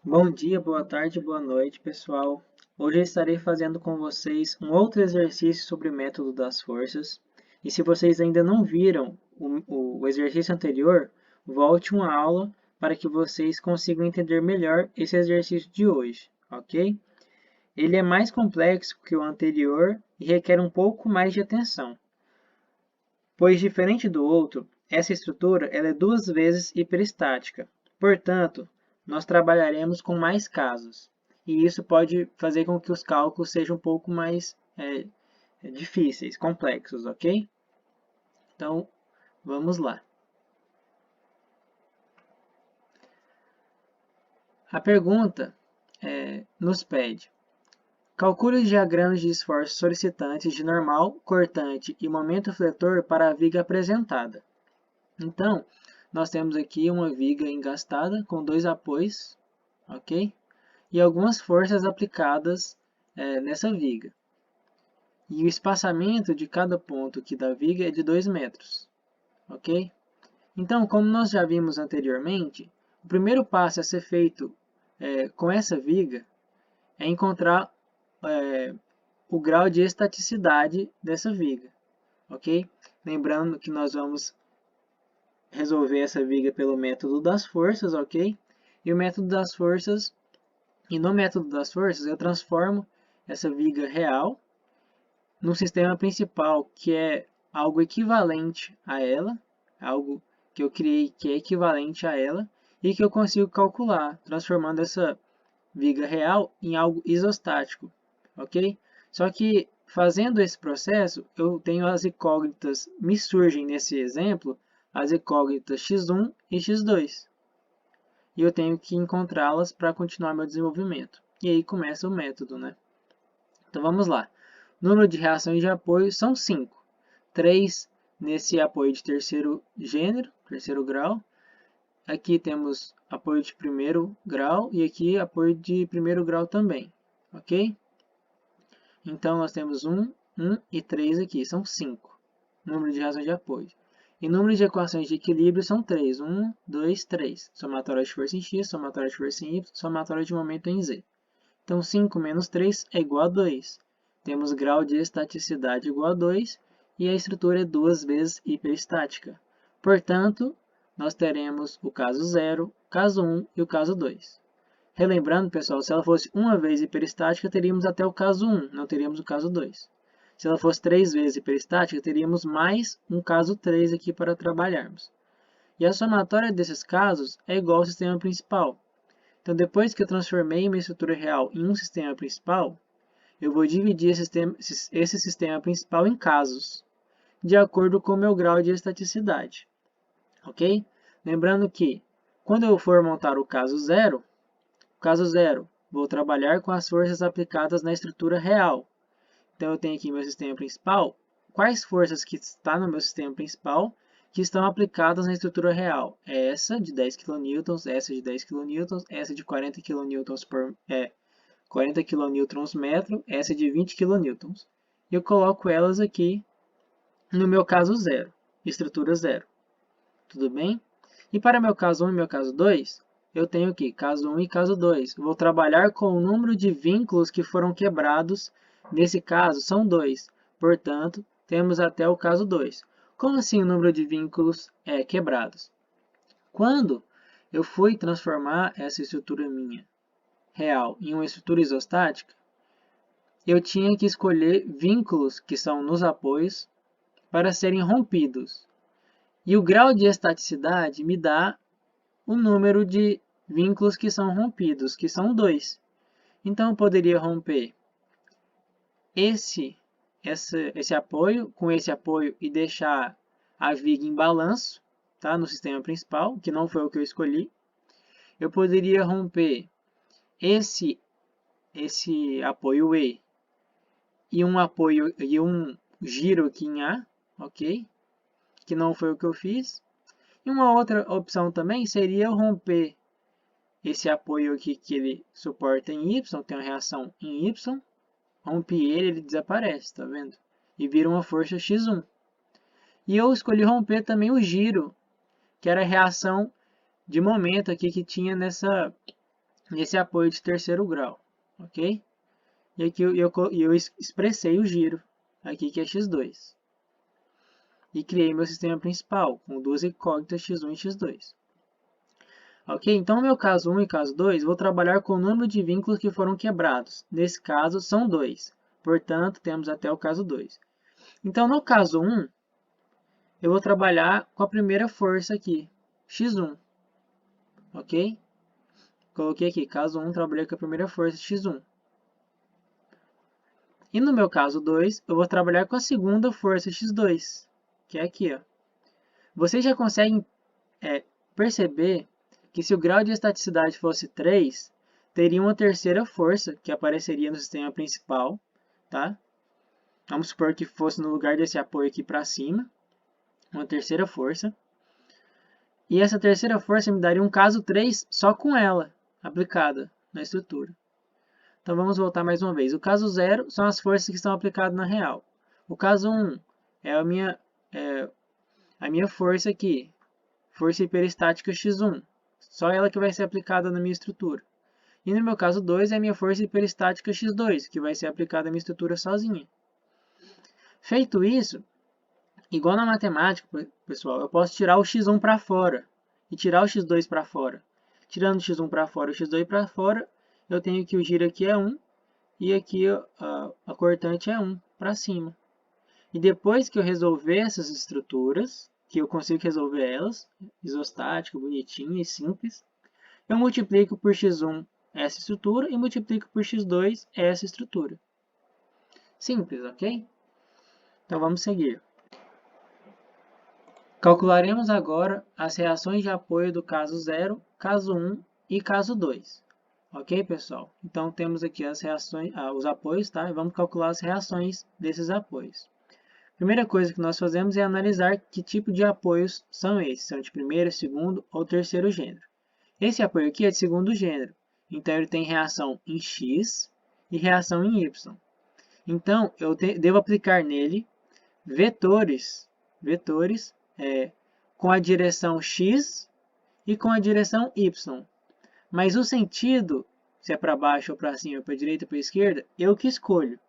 Bom dia, boa tarde, boa noite, pessoal. Hoje eu estarei fazendo com vocês um outro exercício sobre o método das forças. E se vocês ainda não viram o exercício anterior, volte uma aula para que vocês consigam entender melhor esse exercício de hoje, ok? Ele é mais complexo que o anterior e requer um pouco mais de atenção, pois diferente do outro, essa estrutura ela é duas vezes hiperestática. Portanto, nós trabalharemos com mais casos, e isso pode fazer com que os cálculos sejam um pouco mais difíceis, complexos, ok? Então, vamos lá. A pergunta nos pede: calcule os diagramas de esforços solicitantes de normal, cortante e momento fletor para a viga apresentada. Então, nós temos aqui uma viga engastada com dois apoios, ok? E algumas forças aplicadas nessa viga. E o espaçamento de cada ponto aqui da viga é de 2 metros, ok? Então, como nós já vimos anteriormente, o primeiro passo a ser feito com essa viga é encontrar o grau de estaticidade dessa viga, ok? Lembrando que nós vamos resolver essa viga pelo método das forças, ok? E o método das forças, e no método das forças eu transformo essa viga real no sistema principal, que é algo equivalente a ela, algo que eu criei que é equivalente a ela, e que eu consigo calcular, transformando essa viga real em algo isostático, ok? Só que fazendo esse processo, eu tenho as incógnitas, me surgem nesse exemplo, as incógnitas x1 e x2. E eu tenho que encontrá-las para continuar meu desenvolvimento. E aí começa o método, né? Então vamos lá. O número de reações de apoio são 5. 3 nesse apoio de terceiro gênero, terceiro grau. Aqui temos apoio de primeiro grau e aqui apoio de primeiro grau também, ok? Então, nós temos 1 e 3 aqui, são 5. Número de razões de apoio. E número de equações de equilíbrio são 3. 1, 2, 3. Somatória de força em x, somatória de força em y, somatória de momento em z. Então, 5 menos 3 é igual a 2. Temos grau de estaticidade igual a 2 e a estrutura é duas vezes hiperestática. Portanto, nós teremos o caso 0, o caso 1 e o caso 2. Relembrando, pessoal, se ela fosse uma vez hiperestática, teríamos até o caso 1, não teríamos o caso 2. Se ela fosse 3 vezes hiperestática, teríamos mais um caso 3 aqui para trabalharmos. E a somatória desses casos é igual ao sistema principal. Então, depois que eu transformei minha estrutura real em um sistema principal, eu vou dividir esse sistema principal em casos, de acordo com o meu grau de estaticidade. Ok? Lembrando que, quando eu for montar o caso 0, vou trabalhar com as forças aplicadas na estrutura real. Então, eu tenho aqui meu sistema principal. Quais forças que estão no meu sistema principal que estão aplicadas na estrutura real? Essa de 10 kN, essa de 10 kN, essa de 40 kN 40 kN metro, essa de 20 kN. E eu coloco elas aqui no meu caso 0, estrutura 0. Tudo bem? E para meu caso 1 e meu caso 2, eu tenho aqui caso 1 e caso 2. Vou trabalhar com o número de vínculos que foram quebrados. Nesse caso, são 2. Portanto, temos até o caso 2. Como assim o número de vínculos quebrados? Quando eu fui transformar essa estrutura minha real em uma estrutura isostática, eu tinha que escolher vínculos que são nos apoios para serem rompidos. E o grau de estaticidade me dá o número de vínculos que são rompidos, que são 2. Então, eu poderia romper esse apoio com esse apoio e deixar a viga em balanço, tá? No sistema principal, que não foi o que eu escolhi. Eu poderia romper esse apoio E e um apoio e um giro aqui em A, ok? Que não foi o que eu fiz. E uma outra opção também seria eu romper esse apoio aqui que ele suporta em Y, tem uma reação em Y, rompe ele desaparece, tá vendo? E vira uma força X1. E eu escolhi romper também o giro, que era a reação de momento aqui que tinha nesse apoio de terceiro grau, ok? E aqui eu expressei o giro, aqui que é x2. E criei meu sistema principal, com duas incógnitas x1 e x2. Ok? Então, no meu caso 1 e caso 2, vou trabalhar com o número de vínculos que foram quebrados. Nesse caso, são 2. Portanto, temos até o caso 2. Então, no caso 1, eu vou trabalhar com a primeira força aqui, x1. Ok? Coloquei aqui, caso 1, trabalhei com a primeira força, x1. E no meu caso 2, eu vou trabalhar com a segunda força, x2, que é aqui. Ó. Vocês já conseguem perceber que se o grau de estaticidade fosse 3, teria uma terceira força que apareceria no sistema principal, tá? Vamos supor que fosse no lugar desse apoio aqui para cima, uma terceira força. E essa terceira força me daria um caso 3 só com ela aplicada na estrutura. Então vamos voltar mais uma vez. O caso 0 são as forças que estão aplicadas na real. O caso 1 é a minha força aqui, força hiperestática x1. Só ela que vai ser aplicada na minha estrutura. E no meu caso 2 é a minha força hiperestática x2, que vai ser aplicada na minha estrutura sozinha. Feito isso, igual na matemática, pessoal, eu posso tirar o x1 para fora e tirar o x2 para fora. Tirando o x1 para fora e o x2 para fora, eu tenho que o giro aqui é 1 e aqui a cortante é 1 para cima. E depois que eu resolver essas estruturas, que eu consigo resolver elas, isostática, bonitinha e simples, eu multiplico por x1 essa estrutura e multiplico por x2 essa estrutura. Simples, ok? Então vamos seguir. Calcularemos agora as reações de apoio do caso 0, caso 1 e caso 2. Ok, pessoal? Então temos aqui as reações, os apoios, tá? E vamos calcular as reações desses apoios. Primeira coisa que nós fazemos é analisar que tipo de apoios são esses. São de primeiro, segundo ou terceiro gênero. Esse apoio aqui é de segundo gênero. Então, ele tem reação em X e reação em Y. Então, eu devo aplicar nele vetores com a direção X e com a direção Y. Mas o sentido, se é para baixo ou para cima, para a direita ou para a esquerda, eu que escolho.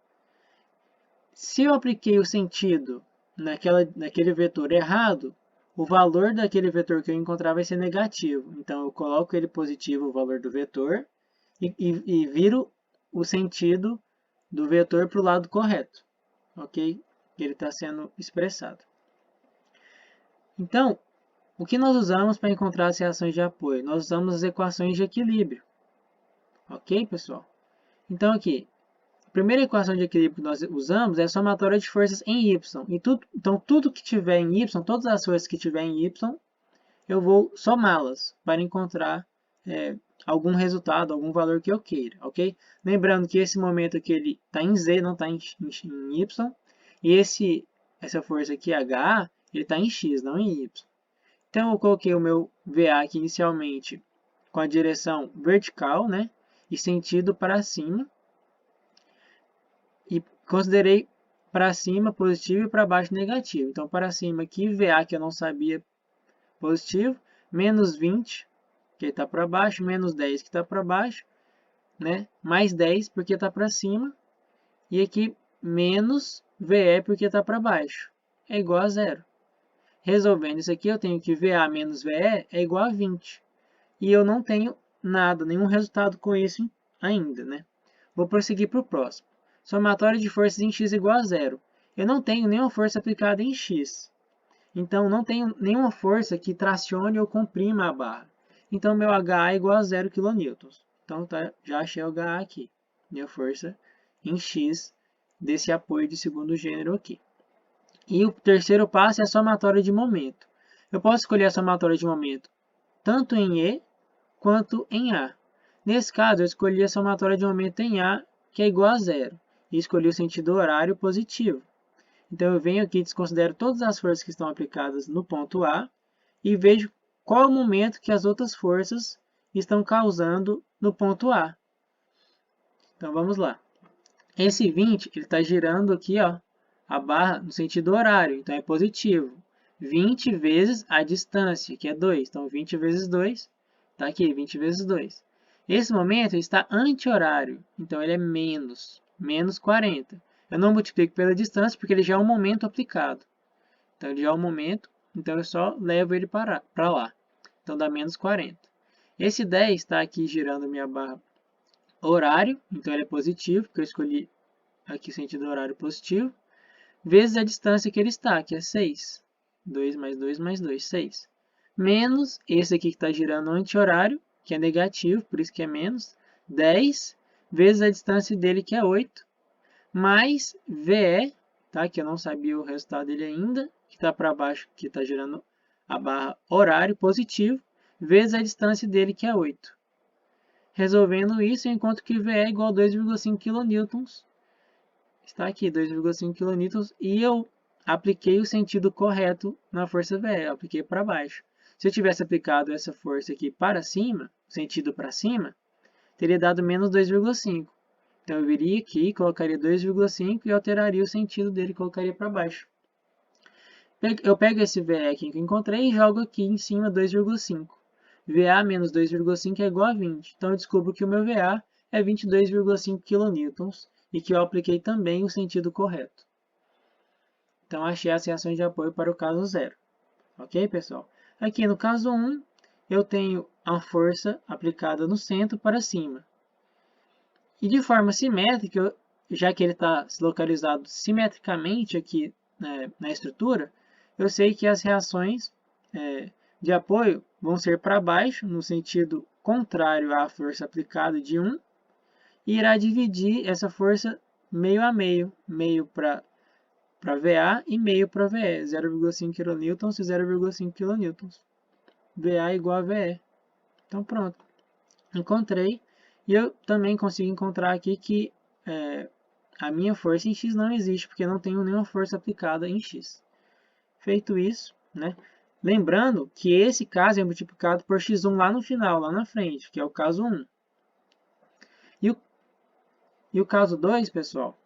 Se eu apliquei o sentido naquele vetor errado, o valor daquele vetor que eu encontrar vai ser negativo. Então, eu coloco ele positivo, o valor do vetor, e viro o sentido do vetor para o lado correto. Ok? Ele está sendo expressado. Então, o que nós usamos para encontrar as reações de apoio? Nós usamos as equações de equilíbrio. Ok, pessoal? Então, aqui, a primeira equação de equilíbrio que nós usamos é a somatória de forças em y. Então, tudo que tiver em y, todas as forças que tiver em y, eu vou somá-las para encontrar algum resultado, algum valor que eu queira, ok? Lembrando que esse momento aqui ele está em z, não está em y, e essa força aqui, H, ele está em x, não em y. Então, eu coloquei o meu VA aqui inicialmente com a direção vertical, né? E sentido para cima. E considerei para cima positivo e para baixo negativo. Então, para cima aqui, VA que eu não sabia positivo, menos 20, que está para baixo, menos 10 que está para baixo, né? Mais 10 porque está para cima, e aqui menos VE porque está para baixo, é igual a zero. Resolvendo isso aqui, eu tenho que VA menos VE é igual a 20. E eu não tenho nada, nenhum resultado com isso ainda, né? Vou prosseguir para o próximo. Somatório de forças em x igual a zero. Eu não tenho nenhuma força aplicada em x. Então, não tenho nenhuma força que tracione ou comprima a barra. Então, meu HA é igual a 0 kN. Então, já achei o HA aqui. Minha força em x desse apoio de segundo gênero aqui. E o terceiro passo é a somatória de momento. Eu posso escolher a somatória de momento tanto em E quanto em A. Nesse caso, eu escolhi a somatória de momento em A, que é igual a zero. E escolhi o sentido horário positivo. Então, eu venho aqui e desconsidero todas as forças que estão aplicadas no ponto A e vejo qual é o momento que as outras forças estão causando no ponto A. Então, vamos lá. Esse 20, ele está girando aqui, ó, a barra no sentido horário, então é positivo. 20 vezes a distância, que é 2. Então, 20 vezes 2, está aqui, 20 vezes 2. Esse momento está anti-horário, então ele é menos 40. Eu não multiplico pela distância porque ele já é um momento aplicado. Então ele já é um momento, então eu só levo ele para lá. Então dá menos 40. Esse 10 está aqui girando minha barra horário, então ele é positivo, porque eu escolhi aqui sentido horário positivo, vezes a distância que ele está, que é 6. 2 mais 2 mais 2, 6. Menos esse aqui que está girando anti-horário, que é negativo, por isso que é menos, 10, vezes a distância dele, que é 8, mais VE, tá? Que eu não sabia o resultado dele ainda, que está para baixo, que está girando a barra horário positivo, vezes a distância dele, que é 8. Resolvendo isso, eu encontro que VE é igual a 2,5 kN. Está aqui, 2,5 kN, e eu apliquei o sentido correto na força VE, eu apliquei para baixo. Se eu tivesse aplicado essa força aqui para cima, sentido para cima, teria dado menos 2,5. Então eu viria aqui, colocaria 2,5 e alteraria o sentido dele, colocaria para baixo. Eu pego esse VE aqui que eu encontrei e jogo aqui em cima 2,5. VA menos 2,5 é igual a 20. Então eu descubro que o meu VA é 22,5 kN e que eu apliquei também o sentido correto. Então achei as reações de apoio para o caso 0. Ok, pessoal? Aqui no caso 1, eu tenho a força aplicada no centro para cima. E de forma simétrica, já que ele está localizado simetricamente aqui na estrutura, eu sei que as reações de apoio vão ser para baixo, no sentido contrário à força aplicada de 1, e irá dividir essa força meio a meio, meio para VA e meio para VE, 0,5 kN e 0,5 kN. VA igual a VE. Então pronto, encontrei. E eu também consigo encontrar aqui que a minha força em X não existe, porque eu não tenho nenhuma força aplicada em X. Feito isso, né? Lembrando que esse caso é multiplicado por x1 lá no final, lá na frente, que é o caso 1. E o caso 2, pessoal,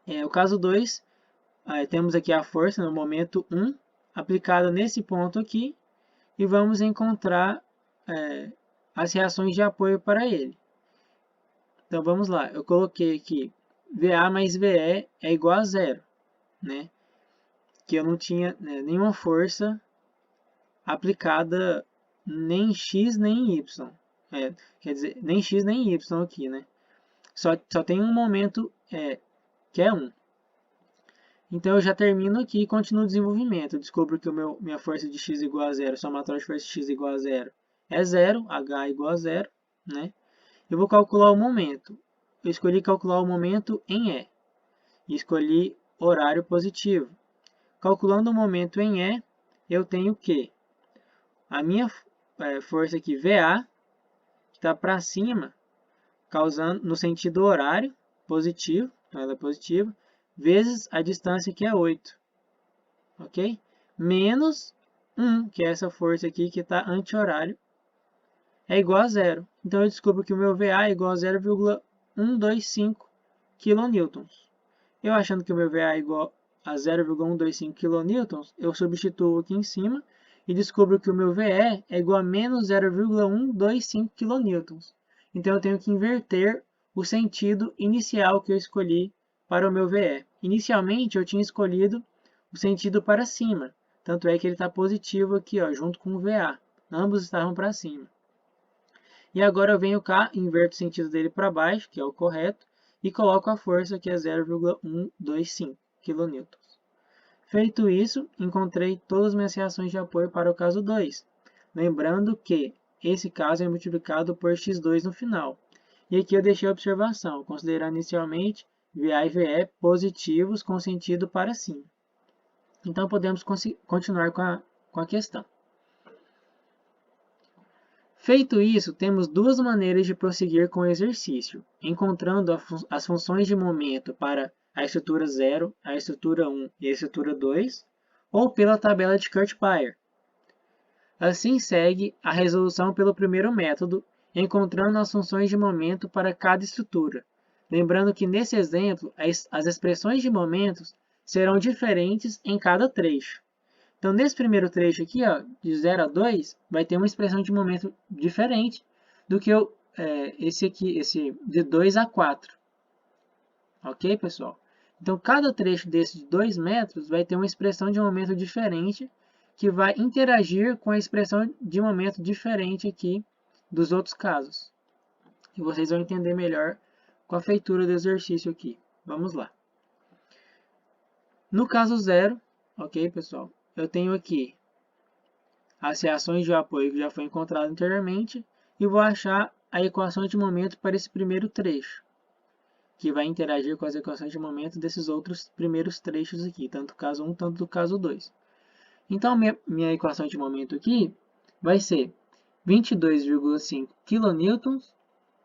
o caso 2, temos aqui a força no momento 1, aplicada nesse ponto aqui, e vamos encontrar as reações de apoio para ele. Então vamos lá, eu coloquei aqui VA mais VE é igual a 0, né? Que eu não tinha nenhuma força aplicada nem em X nem em Y. Quer dizer, nem X nem Y aqui, né? Só tem um momento que é 1. Então eu já termino aqui e continuo o desenvolvimento. Eu descubro que minha força de X igual a 0, somatória de força de X igual a 0 é 0, H igual a 0, né? Eu vou calcular o momento. Eu escolhi calcular o momento em E. E escolhi horário positivo. Calculando o momento em E, eu tenho que a minha força aqui, VA, que está para cima, causando no sentido horário, positivo, então ela é positiva, vezes a distância que é 8. Ok? Menos 1, que é essa força aqui que está anti-horário, é igual a 0. Então eu descubro que o meu VA é igual a 0,125 kN. Eu achando que o meu VA é igual a 0,125 kN, eu substituo aqui em cima e descubro que o meu VE é igual a menos 0,125 kN. Então eu tenho que inverter o sentido inicial que eu escolhi para o meu VE. Inicialmente eu tinha escolhido o sentido para cima, tanto é que ele está positivo aqui, ó, junto com o VA. Ambos estavam para cima. E agora eu venho cá, inverto o sentido dele para baixo, que é o correto, e coloco a força, que é 0,125 kN. Feito isso, encontrei todas as minhas reações de apoio para o caso 2. Lembrando que esse caso é multiplicado por x2 no final. E aqui eu deixei a observação, considerando inicialmente VA e VE positivos com sentido para cima. Então podemos continuar com a questão. Feito isso, temos duas maneiras de prosseguir com o exercício, encontrando as funções de momento para a estrutura 0, a estrutura 1 e a estrutura 2, ou pela tabela de Kurt-Beyer. Assim segue a resolução pelo primeiro método, encontrando as funções de momento para cada estrutura. Lembrando que nesse exemplo, as expressões de momentos serão diferentes em cada trecho. Então, nesse primeiro trecho aqui, ó, de 0 a 2, vai ter uma expressão de momento diferente do que eu esse de 2 a 4. Ok, pessoal? Então, cada trecho desse de 2 metros vai ter uma expressão de momento diferente que vai interagir com a expressão de momento diferente aqui dos outros casos. E vocês vão entender melhor com a feitura do exercício aqui. Vamos lá. No caso 0, ok, pessoal? Eu tenho aqui as reações de apoio que já foi encontrado anteriormente e vou achar a equação de momento para esse primeiro trecho, que vai interagir com as equações de momento desses outros primeiros trechos aqui, tanto do caso 1, tanto do caso 2. Então, minha equação de momento aqui vai ser 22,5 kN,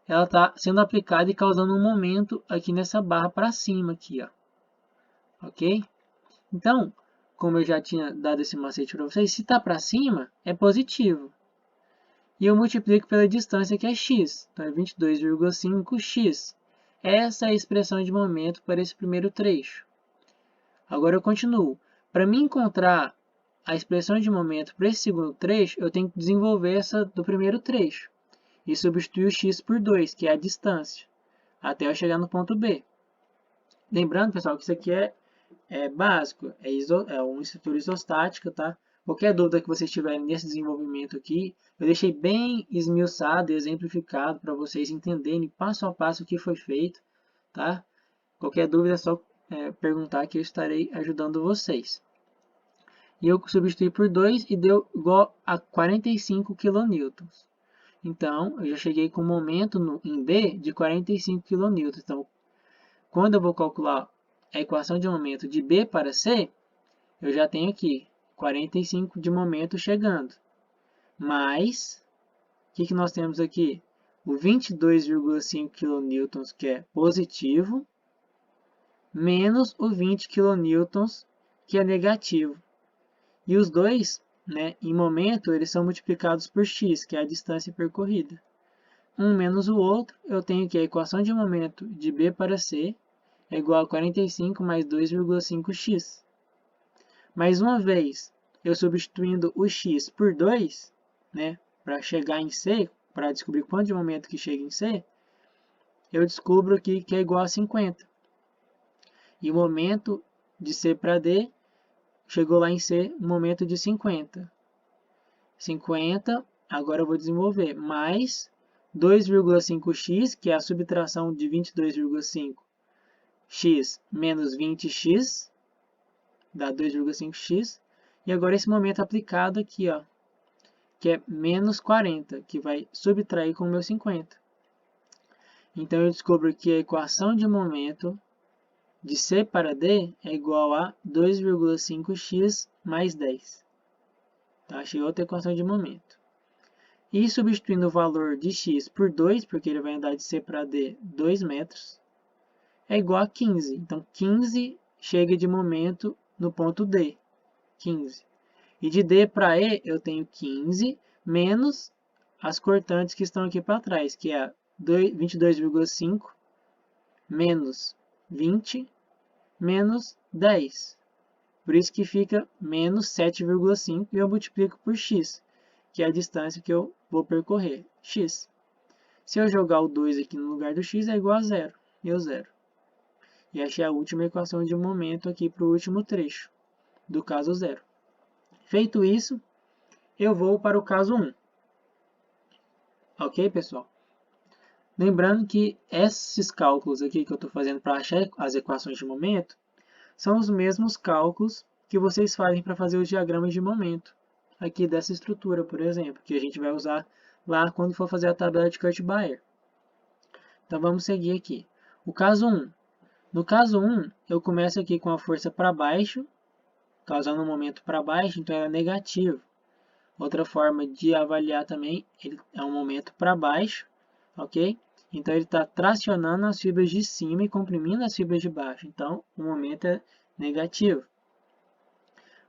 ela está sendo aplicada e causando um momento aqui nessa barra para cima, aqui, ó. Ok? Então, como eu já tinha dado esse macete para vocês, se está para cima, é positivo. E eu multiplico pela distância que é x, então é 22,5x. Essa é a expressão de momento para esse primeiro trecho. Agora eu continuo. Para mim encontrar a expressão de momento para esse segundo trecho, eu tenho que desenvolver essa do primeiro trecho. E substituir o x por 2, que é a distância, até eu chegar no ponto B. Lembrando, pessoal, que isso aqui é básico, é uma estrutura isostática, tá? Qualquer dúvida que vocês tiverem nesse desenvolvimento aqui, eu deixei bem esmiuçado e exemplificado para vocês entenderem passo a passo o que foi feito, tá? Qualquer dúvida é só perguntar que eu estarei ajudando vocês. E eu substituí por 2 e deu igual a 45 kN. Então, eu já cheguei com um momento em B de 45 kN. Então, quando eu vou calcular a equação de momento de B para C, eu já tenho aqui 45 de momento chegando. Mas, o que nós temos aqui? O 22,5 kN, que é positivo, menos o 20 kN, que é negativo. E os dois, em momento, eles são multiplicados por x, que é a distância percorrida. Um menos o outro, eu tenho que a equação de momento de B para C é igual a 45 mais 2,5x. Mais uma vez, eu substituindo o x por 2, para chegar em C, para descobrir quanto de momento que chega em C, eu descubro aqui que é igual a 50. E o momento de C para D chegou lá em C, um momento de 50. 50, agora eu vou desenvolver, mais 2,5x, que é a subtração de 22,5x menos 20x, dá 2,5x. E agora esse momento aplicado aqui, ó, que é menos 40, que vai subtrair com o meu 50. Então, eu descubro que a equação de momento de C para D é igual a 2,5x mais 10. Tá? Achei outra equação de momento. E substituindo o valor de x por 2, porque ele vai andar de C para D 2 metros, é igual a 15. Então, 15 chega de momento no ponto D. 15. E de D para E, eu tenho 15 menos as cortantes que estão aqui para trás, que é 22,5 menos 20 menos 10. Por isso que fica menos 7,5 e eu multiplico por x, que é a distância que eu vou percorrer, x. Se eu jogar o 2 aqui no lugar do x, é igual a 0, e eu 0. E achei a última equação de momento aqui para o último trecho, do caso 0. Feito isso, eu vou para o caso 1. Ok, pessoal? Lembrando que esses cálculos aqui que eu estou fazendo para achar as equações de momento são os mesmos cálculos que vocês fazem para fazer os diagramas de momento aqui dessa estrutura, por exemplo, que a gente vai usar lá quando for fazer a tabela de Kurt-Baer. Então, vamos seguir aqui. O caso 1. No caso 1, eu começo aqui com a força para baixo, causando um momento para baixo, então ela é negativo. Outra forma de avaliar também, ele é um momento para baixo, ok? Então, ele está tracionando as fibras de cima e comprimindo as fibras de baixo. Então, o momento é negativo.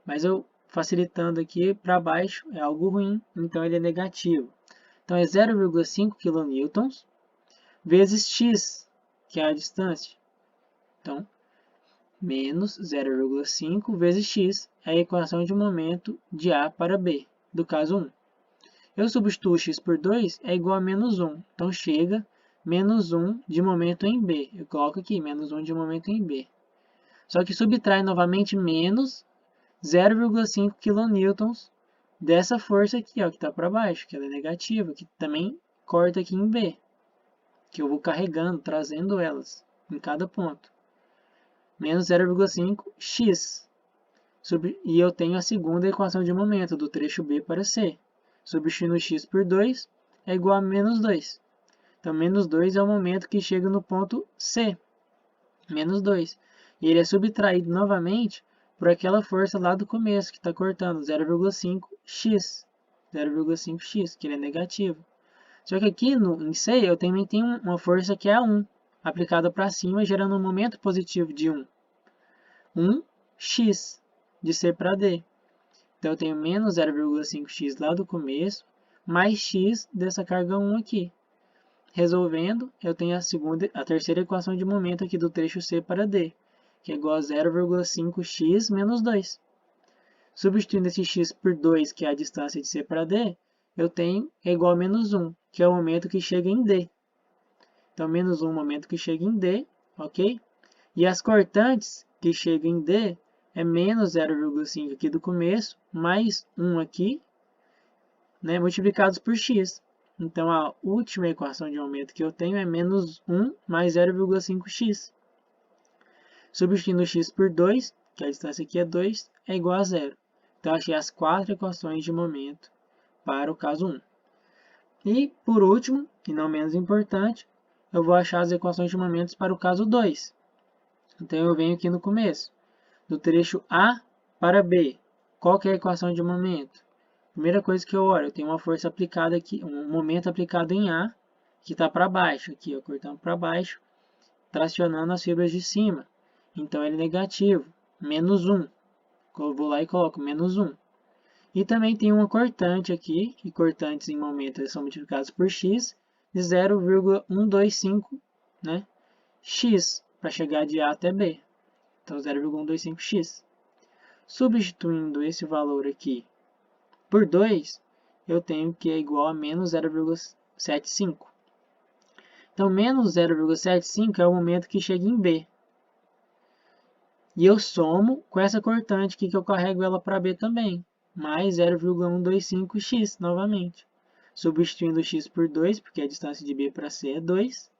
Mas eu facilitando aqui para baixo é algo ruim, então ele é negativo. Então, é 0,5 kN vezes x, que é a distância. Então, menos 0,5 vezes x é a equação de momento de A para B, do caso 1. Eu substituo x por 2 é igual a menos 1. Então, chega menos 1 de momento em B. Eu coloco aqui, menos 1 de momento em B. Só que subtrai novamente menos 0,5 kN dessa força aqui, ó, que está para baixo, que ela é negativa, que também corta aqui em B, que eu vou carregando, trazendo elas em cada ponto. Menos 0,5x. E eu tenho a segunda equação de momento, do trecho B para C. Substituindo x por 2 é igual a menos 2. Então, menos 2 é o momento que chega no ponto C. Menos 2. E ele é subtraído novamente por aquela força lá do começo, que está cortando 0,5x. 0,5x, que ele é negativo. Só que aqui em C eu também tenho uma força que é a 1, aplicada para cima, gerando um momento positivo de 1. 1x de C para D. Então eu tenho menos 0,5x lá do começo, mais x dessa carga 1 aqui. Resolvendo, eu tenho a terceira equação de momento aqui do trecho C para D, que é igual a 0,5x menos 2. Substituindo esse x por 2, que é a distância de C para D, eu tenho igual a menos 1, que é o momento que chega em D. Então, menos 1 momento que chega em D, ok? E as cortantes que chegam em D é menos 0,5 aqui do começo, mais 1 aqui, né, multiplicados por x. Então, a última equação de momento que eu tenho é menos 1 mais 0,5x. Substituindo x por 2, que a distância aqui é 2, é igual a 0. Então, achei as 4 equações de momento para o caso 1. E, por último, e não menos importante, eu vou achar as equações de momentos para o caso 2. Então, eu venho aqui no começo, do trecho A para B. Qual que é a equação de momento? Primeira coisa que eu olho, eu tenho uma força aplicada aqui, um momento aplicado em A, que está para baixo, aqui, ó, cortando para baixo, tracionando as fibras de cima. Então, ele é negativo, menos 1. Eu vou lá e coloco menos 1. E também tem uma cortante aqui, e cortantes em momento eles são multiplicados por x, de 0,125, né, x, para chegar de A até B. Então, 0,125x. Substituindo esse valor aqui por 2, eu tenho que é igual a menos 0,75. Então, menos 0,75 é o momento que chega em B. E eu somo com essa cortante aqui que eu carrego ela para B também. Mais 0,125x novamente. Substituindo x por 2, porque a distância de B para C é 2,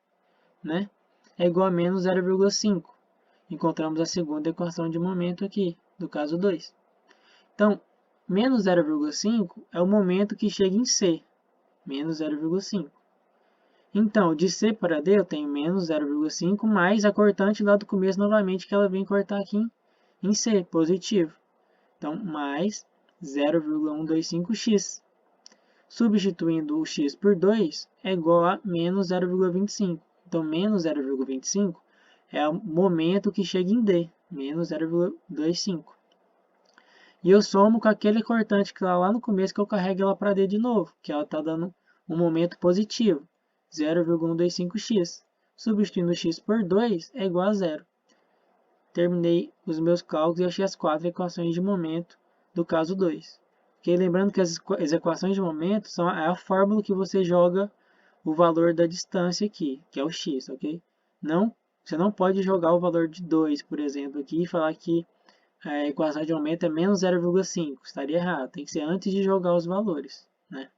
né? É igual a menos 0,5. Encontramos a segunda equação de momento aqui, do caso 2. Então, menos 0,5 é o momento que chega em C, menos 0,5. Então, de C para D eu tenho menos 0,5 mais a cortante lá do começo novamente, que ela vem cortar aqui em C, positivo. Então, mais 0,125x. Substituindo o x por 2 é igual a menos 0,25. Então, menos 0,25 é o momento que chega em D, menos 0,25. E eu somo com aquele cortante que está lá no começo, que eu carrego ela para D de novo, que ela está dando um momento positivo, 0,125x. Substituindo x por 2 é igual a 0. Terminei os meus cálculos e achei as 4 equações de momento do caso 2. Okay? Lembrando que as equações de momento são a fórmula que você joga o valor da distância aqui, que é o x, ok? Você não pode jogar o valor de 2, por exemplo, aqui e falar que a equação de momento é menos 0,5. Estaria errado, tem que ser antes de jogar os valores, né?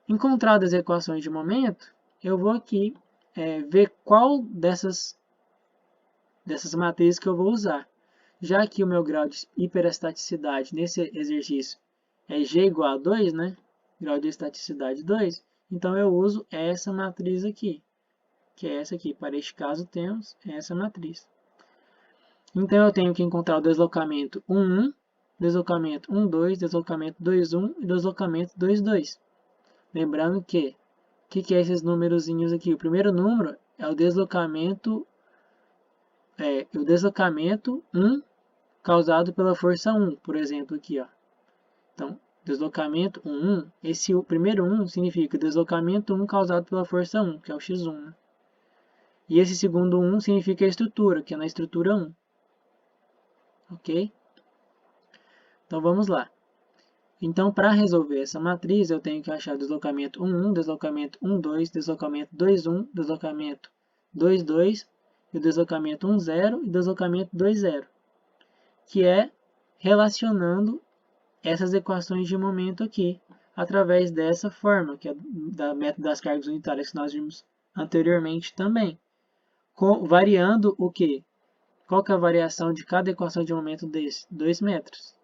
Encontradas as equações de momento, eu vou aqui ver qual dessas matrizes que eu vou usar. Já que o meu grau de hiperestaticidade nesse exercício é G igual a 2, né? Grau de estaticidade 2, então eu uso essa matriz aqui, que é essa aqui. Para este caso, temos essa matriz. Então, eu tenho que encontrar o deslocamento 1, 1, deslocamento 1, 2, deslocamento 2, 1 e deslocamento 2, 2. Lembrando que, o que é esses númerozinhos aqui? O primeiro número é o deslocamento 1 causado pela força 1, por exemplo, aqui, ó. Então, deslocamento 1, 1, o primeiro 1 significa deslocamento 1 causado pela força 1, que é o x1, né? E esse segundo 1 significa a estrutura, que é na estrutura 1. Ok? Então, vamos lá. Então, para resolver essa matriz, eu tenho que achar o deslocamento 1, 1, deslocamento 1, 2, deslocamento 2, 1, deslocamento 2, 2, e o deslocamento 1, 0 e o deslocamento 2, 0, que é relacionando essas equações de momento aqui, através dessa forma, que é da método das cargas unitárias que nós vimos anteriormente também. Variando o quê? Qual que é a variação de cada equação de momento desse? 2 metros.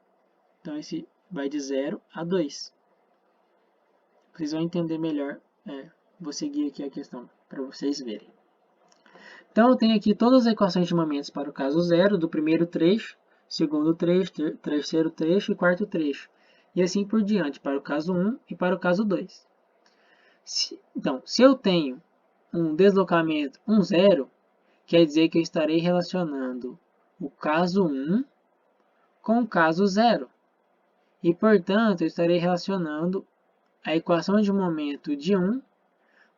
Então, esse vai de 0 a 2. Vocês vão entender melhor. Vou seguir aqui a questão para vocês verem. Então, eu tenho aqui todas as equações de momentos para o caso 0, do primeiro trecho, segundo trecho, terceiro trecho e quarto trecho. E assim por diante, para o caso 1 e para o caso 2. Então, se eu tenho um deslocamento 1, 0, quer dizer que eu estarei relacionando o caso 1 com o caso 0. E, portanto, eu estarei relacionando a equação de momento de 1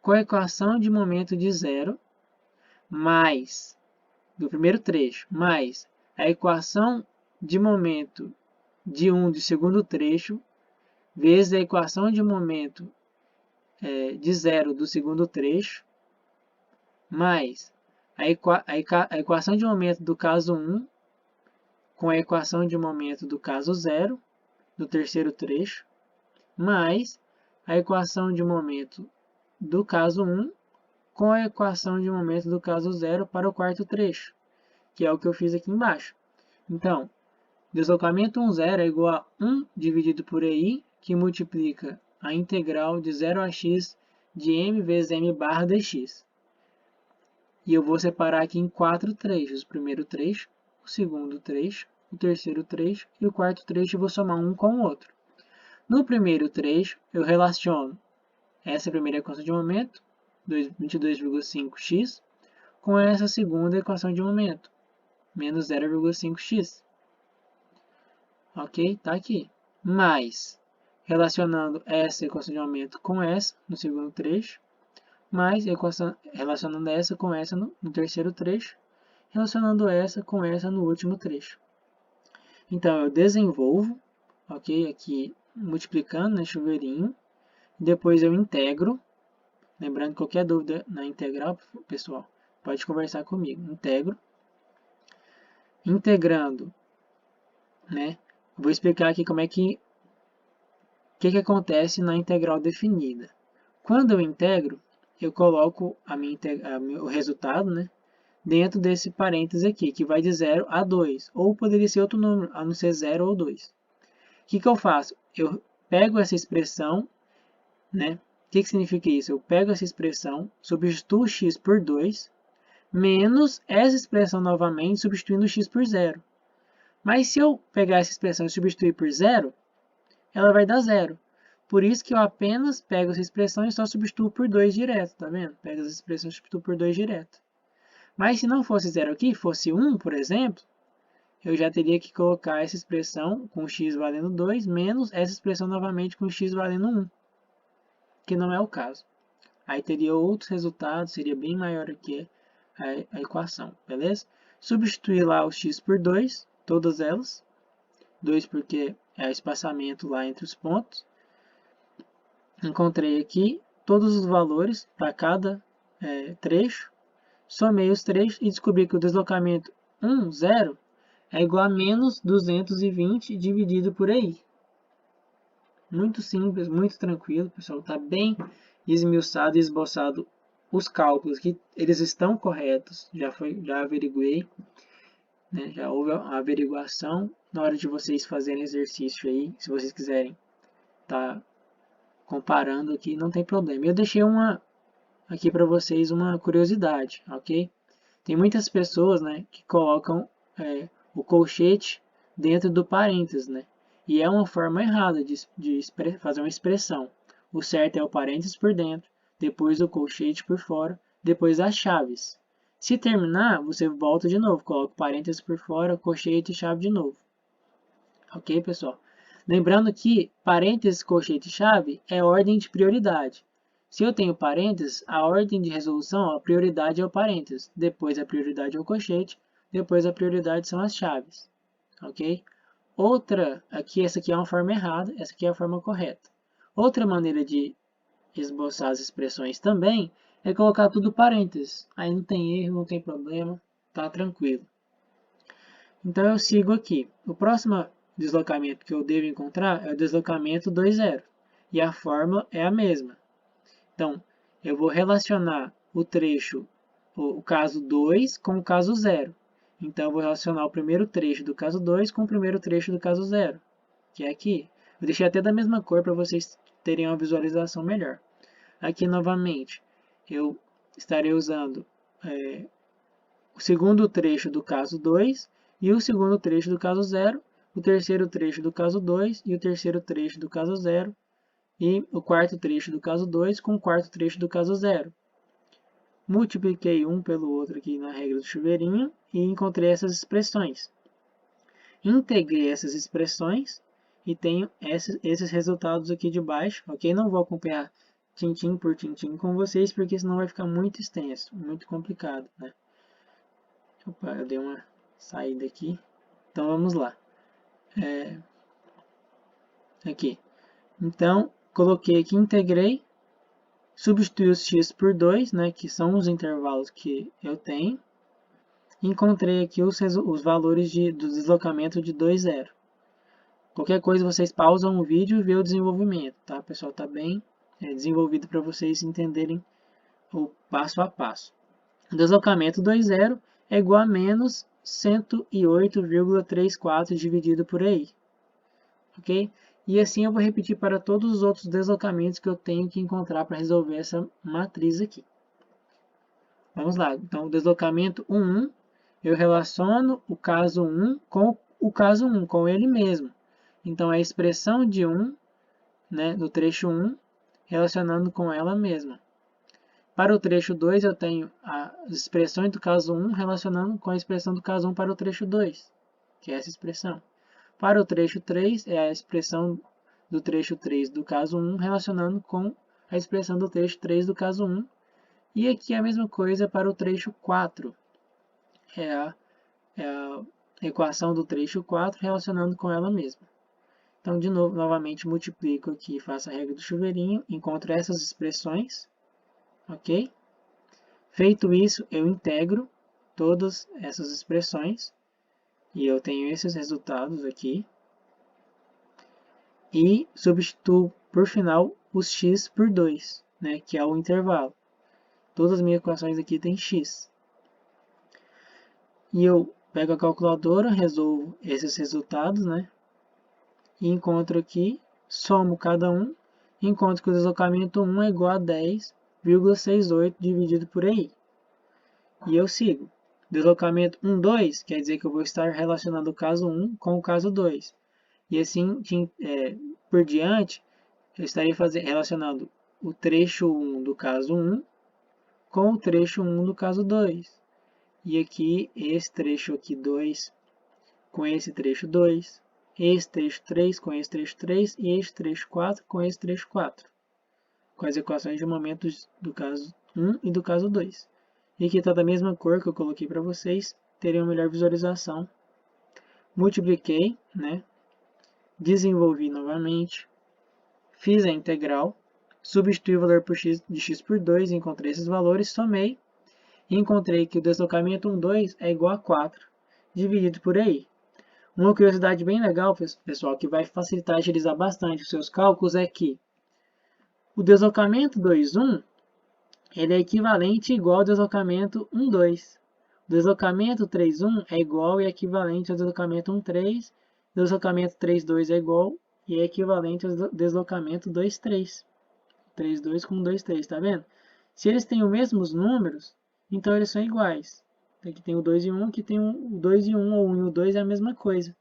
com a equação de momento de 0, mais, do primeiro trecho, mais a equação de momento de 1 do segundo trecho, vezes a equação de momento de 0 do segundo trecho, mais a equação de momento do caso 1 com a equação de momento do caso 0, do terceiro trecho, mais a equação de momento do caso 1 com a equação de momento do caso 0 para o quarto trecho, que é o que eu fiz aqui embaixo. Então, deslocamento 1, 0 é igual a 1 dividido por EI, que multiplica a integral de 0 a x de m vezes m barra dx. E eu vou separar aqui em 4 trechos. O primeiro trecho, o segundo trecho, o terceiro trecho e o quarto trecho, e vou somar um com o outro. No primeiro trecho, eu relaciono essa primeira equação de momento, 22,5x, com essa segunda equação de momento, menos 0,5x. Ok? Está aqui. Mais, relacionando essa equação de momento com essa, no segundo trecho, mais relacionando essa com essa no terceiro trecho, relacionando essa com essa no último trecho. Então, eu desenvolvo, ok? Aqui, multiplicando, né, chuveirinho. Depois eu integro. Lembrando que qualquer dúvida na integral, pessoal, pode conversar comigo. Integro. Integrando, né? Vou explicar aqui como é que acontece na integral definida. Quando eu integro, eu coloco o resultado, né, dentro desse parênteses aqui, que vai de 0 a 2. Ou poderia ser outro número, a não ser 0 ou 2. O que eu faço? Eu pego essa expressão, né? O que significa isso? Eu pego essa expressão, substituo x por 2, menos essa expressão novamente, substituindo x por 0. Mas se eu pegar essa expressão e substituir por 0, ela vai dar 0. Por isso que eu apenas pego essa expressão e só substituo por 2 direto, tá vendo? Pego essa expressão e substituo por 2 direto. Mas se não fosse 0 aqui, fosse 1, por exemplo, eu já teria que colocar essa expressão com x valendo 2, menos essa expressão novamente com x valendo 1. Que não é o caso. Aí teria outros resultados, seria bem maior aqui a equação, beleza? Substituir lá o x por 2, todas elas. 2 porque é o espaçamento lá entre os pontos. Encontrei aqui todos os valores para cada trecho. Somei os trechos e descobri que o deslocamento 1, 0, é igual a menos 220 dividido por EI. Muito simples, muito tranquilo, pessoal. Está bem esmiuçado e esboçado os cálculos, que eles estão corretos. Já averiguei, né? Já houve a averiguação. Na hora de vocês fazerem exercício aí, se vocês quiserem tá comparando aqui, não tem problema. Eu deixei aqui para vocês uma curiosidade, ok? Tem muitas pessoas, né, que colocam o colchete dentro do parênteses, né? E é uma forma errada de fazer uma expressão. O certo é o parênteses por dentro, depois o colchete por fora, depois as chaves. Se terminar, você volta de novo, coloca o parênteses por fora, colchete e chave de novo. Ok, pessoal? Lembrando que parênteses, colchete e chave é ordem de prioridade. Se eu tenho parênteses, a ordem de resolução, a prioridade é o parênteses, depois a prioridade é o colchete, depois a prioridade são as chaves. Ok? Outra, aqui essa aqui é uma forma errada, essa aqui é a forma correta. Outra maneira de esboçar as expressões também é colocar tudo parênteses. Aí não tem erro, não tem problema, tá tranquilo. Então eu sigo aqui. O próximo deslocamento que eu devo encontrar é o deslocamento 2, 0. E a fórmula é a mesma. Então, eu vou relacionar o trecho, o caso 2 com o caso 0. Então, eu vou relacionar o primeiro trecho do caso 2 com o primeiro trecho do caso 0, que é aqui. Eu deixei até da mesma cor para vocês terem uma visualização melhor. Aqui, novamente, eu estarei usando o segundo trecho do caso 2 e o segundo trecho do caso 0, o terceiro trecho do caso 2 e o terceiro trecho do caso 0, e o quarto trecho do caso 2 com o quarto trecho do caso 0. Multipliquei um pelo outro aqui na regra do chuveirinho e encontrei essas expressões. Integrei essas expressões e tenho esses resultados aqui de baixo, ok? Não vou acompanhar tintim por tintim com vocês, porque senão vai ficar muito extenso, muito complicado, né? Opa, eu dei uma saída aqui. Então, vamos lá. Aqui. Então, coloquei aqui, integrei. Substituí os x por 2, né, que são os intervalos que eu tenho. Encontrei aqui os valores do deslocamento de 2, 0. Qualquer coisa vocês pausam o vídeo e vê o desenvolvimento, tá? O pessoal está bem desenvolvido para vocês entenderem o passo a passo. O deslocamento 2, 0 é igual a menos 108,34 dividido por aí. Ok? E assim eu vou repetir para todos os outros deslocamentos que eu tenho que encontrar para resolver essa matriz aqui. Vamos lá. Então, o deslocamento 1, eu relaciono o caso 1 com o caso 1, com ele mesmo. Então, a expressão de 1, né, do trecho 1, relacionando com ela mesma. Para o trecho 2, eu tenho as expressões do caso 1 relacionando com a expressão do caso 1 para o trecho 2, que é essa expressão. Para o trecho 3, é a expressão do trecho 3 do caso 1 relacionando com a expressão do trecho 3 do caso 1. E aqui a mesma coisa para o trecho 4. É a equação do trecho 4 relacionando com ela mesma. Então, de novo, novamente multiplico aqui, faço a regra do chuveirinho, encontro essas expressões, ok? Feito isso, eu integro todas essas expressões e eu tenho esses resultados aqui. E substituo, por final, os x por 2, né, que é o intervalo. Todas as minhas equações aqui têm x. E eu pego a calculadora, resolvo esses resultados, né, e encontro aqui, somo cada um, encontro que o deslocamento 1 é igual a 10,68 dividido por aí. E eu sigo. Deslocamento 1, 2, quer dizer que eu vou estar relacionando o caso 1 com o caso 2. E assim, por diante, eu estarei relacionando o trecho 1 do caso 1 com o trecho 1 do caso 2. E aqui, esse trecho aqui 2 com esse trecho 2. Esse trecho 3 com esse trecho 3. E esse trecho 4 com esse trecho 4. Com as equações de momentos do caso 1 e do caso 2. E aqui está da mesma cor que eu coloquei para vocês terem uma melhor visualização. Multipliquei, né? Desenvolvi novamente. Fiz a integral. Substituí o valor de x por 2, encontrei esses valores, somei e encontrei que o deslocamento 1, 2 é igual a 4, dividido por aí. Uma curiosidade bem legal, pessoal, que vai facilitar agilizar bastante os seus cálculos é que o deslocamento 2, 1 ele é equivalente e igual ao deslocamento 1, 2. O deslocamento 3, 1 é igual e equivalente ao deslocamento 1, 3. O deslocamento 3, 2 é igual e é equivalente ao deslocamento 2, 3. 3, 2 com 2, 3, tá vendo? Se eles têm os mesmos números, então eles são iguais. Aqui tem o 2 e 1, aqui tem o 2 e 1, ou 1 e o 2 é a mesma coisa.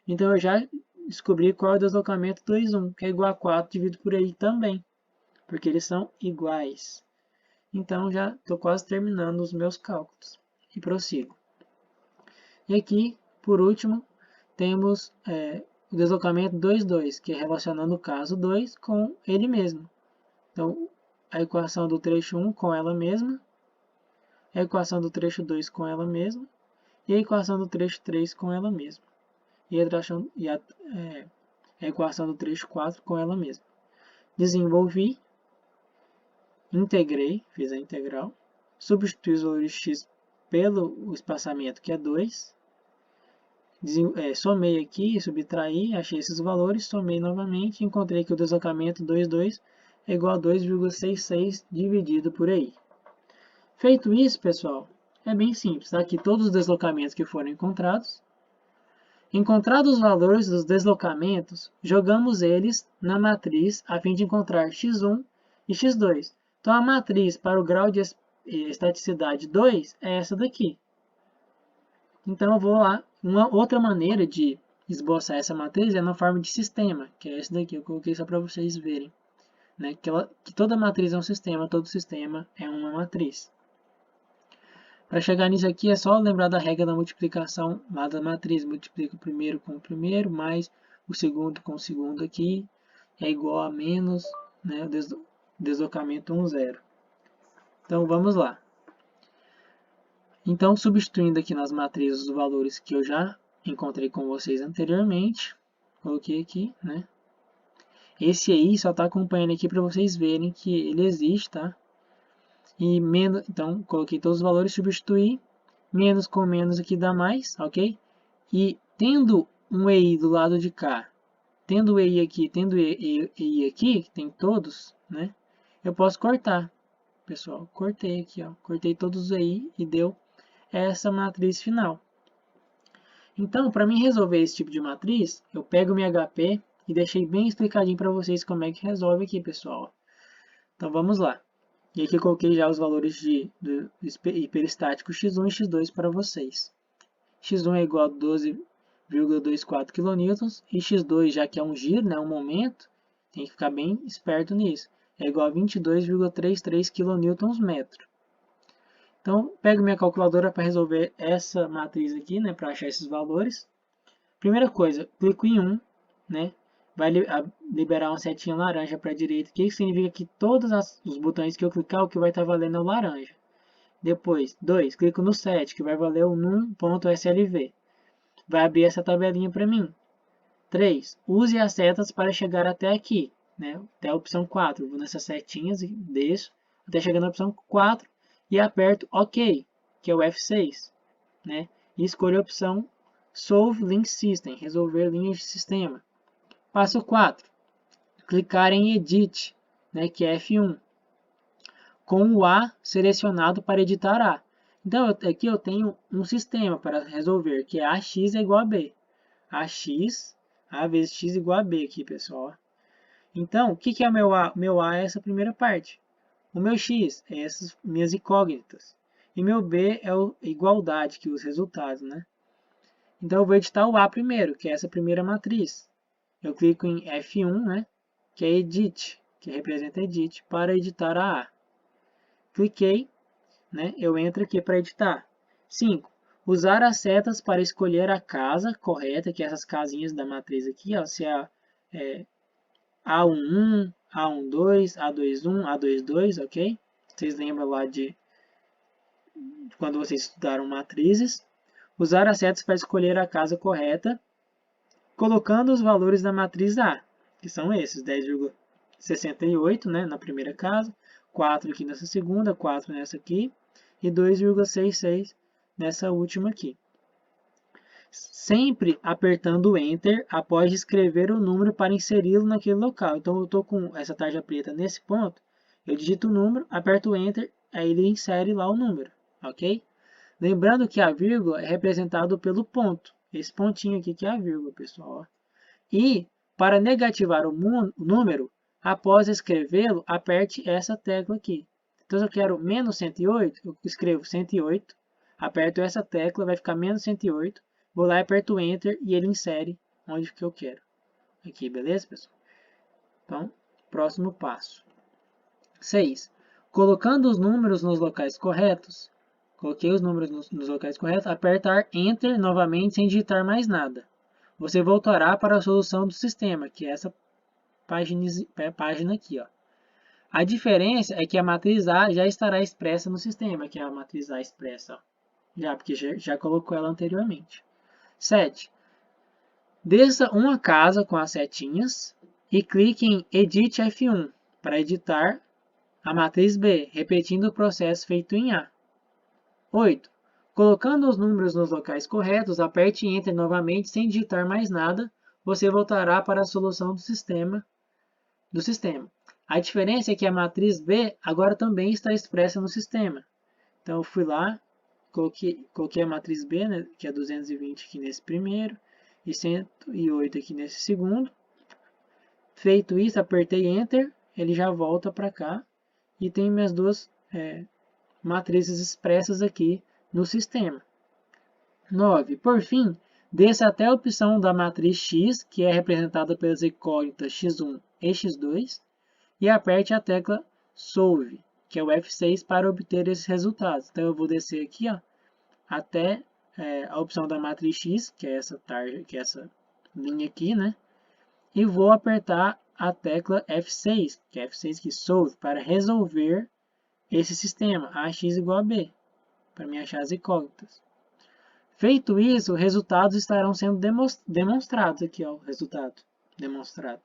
Então eu já descobri qual é o deslocamento 2, 1, que é igual a 4 dividido por aí também, porque eles são iguais. Então já estou quase terminando os meus cálculos e prossigo. E aqui, por último, temos o deslocamento 2, 2, que é relacionando o caso 2 com ele mesmo. Então, a equação do trecho 1 com ela mesma, a equação do trecho 2 com ela mesma e a equação do trecho 3 com ela mesma. a equação do trecho 4 com ela mesma. Desenvolvi, integrei, fiz a integral, substituí os valores x pelo espaçamento, que é 2, somei aqui, subtraí, achei esses valores, somei novamente, encontrei que o deslocamento 2 é igual a 2,66 dividido por aí. Feito isso, pessoal, é bem simples. Tá? Aqui todos os deslocamentos que foram encontrados. Encontrados os valores dos deslocamentos, jogamos eles na matriz a fim de encontrar x1 e x2. Então, a matriz para o grau de estaticidade 2 é essa daqui. Então, eu vou lá. Uma outra maneira de esboçar essa matriz é na forma de sistema, que é essa daqui. Eu coloquei só para vocês verem. Né? Que toda matriz é um sistema, todo sistema é uma matriz. Para chegar nisso aqui, é só lembrar da regra da multiplicação lá da matriz. Multiplica o primeiro com o primeiro, mais o segundo com o segundo aqui, é igual a menos, né, o deslocamento 1, 0. Então, vamos lá. Então, substituindo aqui nas matrizes os valores que eu já encontrei com vocês anteriormente, coloquei aqui, né? Esse aí só está acompanhando aqui para vocês verem que ele existe, tá? E menos, então, coloquei todos os valores, substituí, menos com menos aqui dá mais, ok? E tendo um EI do lado de cá, tendo EI aqui, tendo EI aqui, que tem todos, né? Eu posso cortar, pessoal. Cortei aqui, ó. Cortei todos os EI e deu essa matriz final. Então, para mim resolver esse tipo de matriz, eu pego o meu HP e deixei bem explicadinho para vocês como é que resolve aqui, pessoal. Então, vamos lá. E aqui eu coloquei já os valores do hiperestático x1 e x2 para vocês. x1 é igual a 12,24 kN e x2, já que é um giro, né, um momento, tem que ficar bem esperto nisso, é igual a 22,33 kN/m. Então, pego minha calculadora para resolver essa matriz aqui, né, para achar esses valores. Primeira coisa, clico em 1, né, vai liberar uma setinha laranja para a direita, que significa que todos os botões que eu clicar, o que vai estar valendo é o laranja. Depois, 2, clico no 7, que vai valer o num.slv. Vai abrir essa tabelinha para mim. 3, use as setas para chegar até aqui, né, até a opção 4. Vou nessas setinhas e desço até chegar na opção 4 e aperto OK, que é o F6. Né, e escolho a opção Solve Link System, resolver linhas de sistema. Passo 4, clicar em Edit, né, que é F1, com o A selecionado para editar A. Então, aqui eu tenho um sistema para resolver, que é AX é igual a B. AX, A vezes X igual a B aqui, pessoal. Então, o que é o meu A? O meu A é essa primeira parte. O meu X é essas minhas incógnitas. E meu B é a igualdade, que é os resultados, né? Então, eu vou editar o A primeiro, que é essa primeira matriz. Eu clico em F1, né, que é Edit, que representa Edit, para editar a A. Cliquei, né, eu entro aqui para editar. 5. Usar as setas para escolher a casa correta, que é essas casinhas da matriz aqui, ó, se é A11, A12, A21, A22, ok? Vocês lembram lá de quando vocês estudaram matrizes. Usar as setas para escolher a casa correta, colocando os valores da matriz A, que são esses, 10,68, né, na primeira casa, 4 aqui nessa segunda, 4 nessa aqui, e 2,66 nessa última aqui. Sempre apertando o Enter após escrever o número para inseri-lo naquele local. Então, eu estou com essa tarja preta nesse ponto, eu digito o número, aperto o Enter, aí ele insere lá o número, ok? Lembrando que a vírgula é representado pelo ponto. Esse pontinho aqui que é a vírgula, pessoal. E, para negativar o número, após escrevê-lo, aperte essa tecla aqui. Então, se eu quero menos 108, eu escrevo 108, aperto essa tecla, vai ficar menos 108, vou lá e aperto Enter e ele insere onde que eu quero. Aqui, beleza, pessoal? Então, próximo passo. 6. Colocando os números nos locais corretos, coloquei os números nos locais corretos, apertar Enter novamente sem digitar mais nada. Você voltará para a solução do sistema, que é essa página aqui. Ó. A diferença é que a matriz A já estará expressa no sistema, que é a matriz A expressa. Ó. Porque já colocou ela anteriormente. 7. Desça uma casa com as setinhas e clique em Edit F1 para editar a matriz B, repetindo o processo feito em A. 8. Colocando os números nos locais corretos, aperte Enter novamente sem digitar mais nada, você voltará para a solução do sistema. A diferença é que a matriz B agora também está expressa no sistema. Então eu fui lá, coloquei a matriz B, né, que é 220 aqui nesse primeiro, e 108 aqui nesse segundo. Feito isso, apertei Enter, ele já volta para cá, e tem minhas duas matrizes expressas aqui no sistema. 9. Por fim, desça até a opção da matriz X, que é representada pelas incógnitas x1 e x2, e aperte a tecla Solve, que é o F6, para obter esses resultados. Então eu vou descer aqui, ó, até a opção da matriz X, que é essa linha aqui, né? E vou apertar a tecla F6, que é F6 que Solve, para resolver esse sistema, AX igual a B, para me achar as incógnitas. Feito isso, os resultados estarão sendo demonstrados aqui, ó, o resultado demonstrado.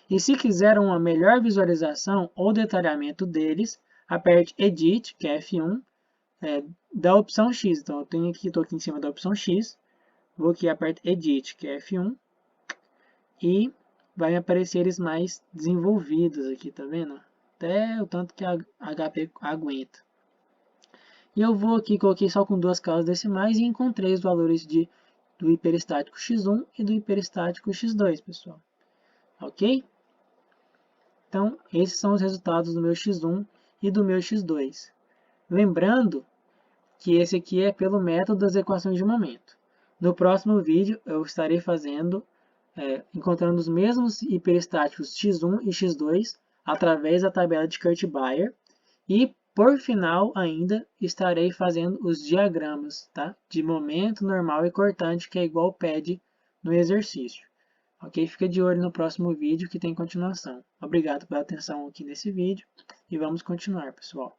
E se quiser uma melhor visualização ou detalhamento deles, aperte Edit, que é F1, da opção X. Então eu estou aqui em cima da opção X, vou aqui aperto Edit, que é F1, e vai me aparecer eles mais desenvolvidos aqui, tá vendo? Até o tanto que a HP aguenta. E eu vou aqui, coloquei só com duas casas decimais e encontrei os valores do hiperestático x1 e do hiperestático x2, pessoal. Ok? Então, esses são os resultados do meu x1 e do meu x2. Lembrando que esse aqui é pelo método das equações de momento. No próximo vídeo, eu estarei encontrando os mesmos hiperestáticos x1 e x2 através da tabela de Kurt-Baer. E, por final, ainda estarei fazendo os diagramas, tá? De momento, normal e cortante, que é igual o PED no exercício. Ok? Fica de olho no próximo vídeo que tem continuação. Obrigado pela atenção aqui nesse vídeo e vamos continuar, pessoal.